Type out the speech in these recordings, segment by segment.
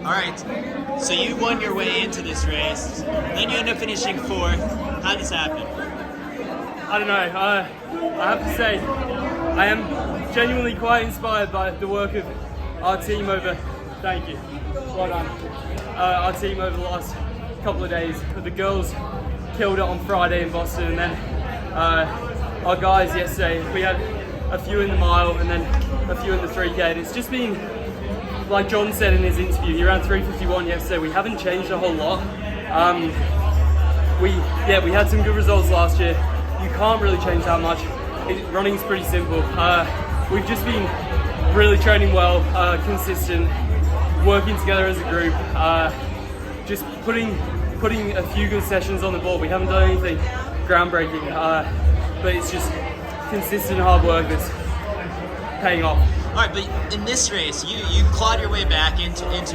All right, so you won your way into this race, then you end up finishing 4th. How did this happen? I don't know. I have to say, I am genuinely quite inspired by the work of our team over. Thank you. Well done. Our team over the last couple of days. The girls killed it on Friday in Boston, and then our guys yesterday. We had a few in the mile and then a few in the 3K. And it's just been, like John said in his interview, he ran 3:51 yesterday. We haven't changed a whole lot. We had some good results last year. You can't really change that much. Running's pretty simple. We've just been really training well, consistent, working together as a group, just putting a few good sessions on the board. We haven't done anything groundbreaking, but it's just consistent hard work that's paying off. All right, but in this race, you clawed your way back into it,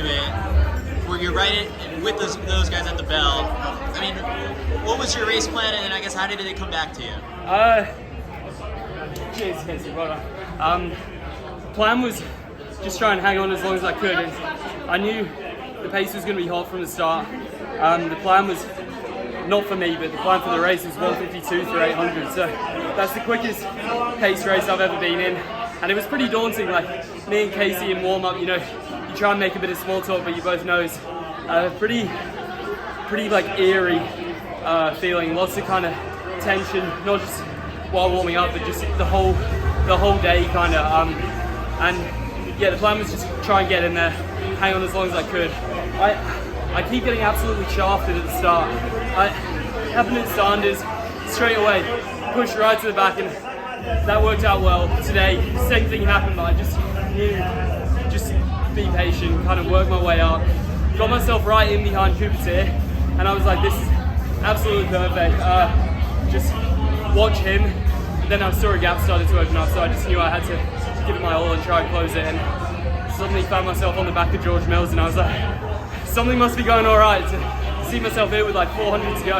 where you're right with those guys at the bell. I mean, what was your race plan, and I guess how did it come back to you? Cheers, Casey, well done. Plan was just try and hang on as long as I could. And I knew the pace was going to be hot from the start. The plan was, not for me, but the plan for the race was 1:52 through 800. So that's the quickest pace race I've ever been in. And it was pretty daunting, like me and Casey in warm-up, you try and make a bit of small talk, but you both know it's pretty like eerie feeling, lots of kind of tension, not just while warming up, but just the whole day kind of. And yeah, the plan was just try and get in there, hang on as long as I could. I keep getting absolutely shafted at the start. It happened at Sanders, straight away, pushed right to the back, and that worked out well. Today, same thing happened, but I just knew, just be patient, kind of work my way up. Got myself right in behind Coopertier, and I was like, this is absolutely perfect. Just watch him, and then I saw a gap started to open up, so I just knew I had to give it my all and try and close it, and suddenly found myself on the back of George Mills, and I was like, something must be going all right to see myself here with like 400 to go.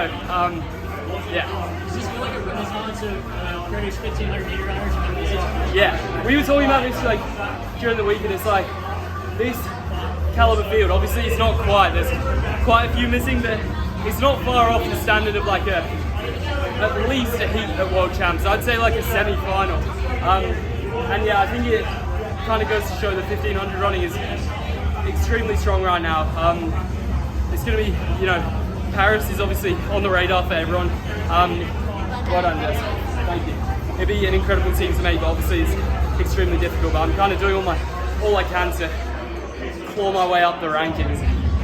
Yeah. Does this feel like a renaissance of British 1500 meter runners? Yeah, we were talking about this like during the week, and it's like this caliber field. Obviously, it's not quite. There's quite a few missing, but it's not far off the standard of like at least a heat at World Champs. I'd say like a semi-final. And yeah, I think it kind of goes to show that 1500 running is extremely strong right now. It's going to be, Paris is obviously on the radar for everyone. Well done, Jess. Thank you. It'd be an incredible team to make, but obviously it's extremely difficult. But I'm kind of doing all I can to claw my way up the rankings.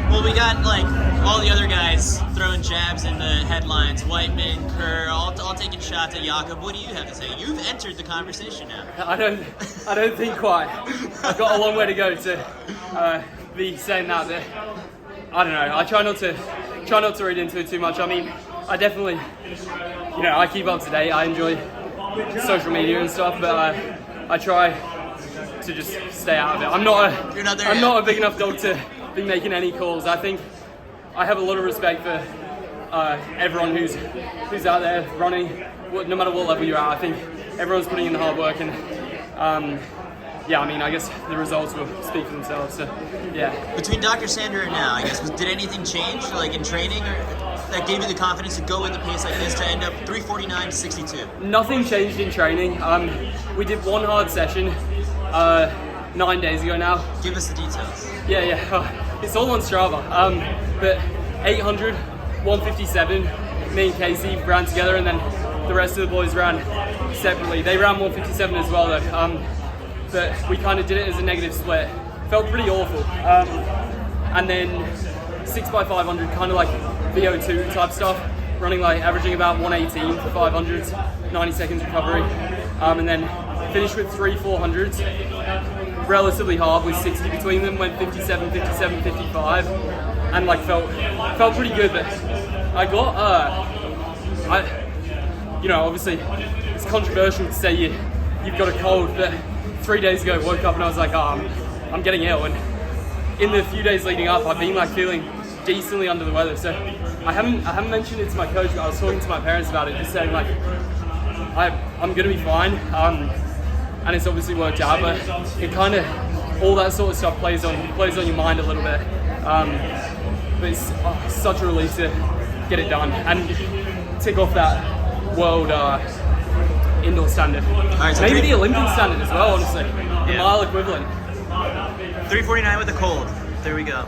Well, we got like all the other guys throwing jabs in the headlines. Whiteman, Kerr, all taking shots at Jakob. What do you have to say? You've entered the conversation now. I don't think quite. I've got a long way to go to be saying that. But I don't know. I try not to read into it too much. I mean, I definitely, I keep up to date. I enjoy social media and stuff, but I try to just stay out of it. I'm not a big enough dog to be making any calls. I think I have a lot of respect for everyone who's out there running, no matter what level you're at. I think everyone's putting in the hard work, and yeah, I mean, I guess the results will speak for themselves. So yeah. Between Dr. Sander and now, I guess, did anything change, like in training, or that gave you the confidence to go with the pace like this to end up 3:49.62? Nothing changed in training. We did one hard session 9 days ago now. Give us the details. Yeah. It's all on Strava. But 800, 157, me and Casey ran together, and then the rest of the boys ran separately. They ran 157 as well though. But we kind of did it as a negative split. Felt pretty awful. And then 6x500, kind of like VO2 type stuff, running like averaging about 118 for 500s, 90 seconds recovery. And then finished with 3 400s, relatively hard with 60 between them, went 57, 57, 55, and like felt pretty good. But I got, obviously it's controversial to say you've got a cold, but 3 days ago woke up and I was like, I'm getting ill. And in the few days leading up, I've been like feeling decently under the weather. So I haven't mentioned it to my coach, but I was talking to my parents about it, just saying like, I'm gonna be fine. And it's obviously worked out, but it kind of, all that sort of stuff plays on your mind a little bit. But it's such a relief to get it done and tick off that world indoor standard. right, so maybe the Olympian standard as well, honestly. The mile equivalent. 3:49 with a cold. There we go.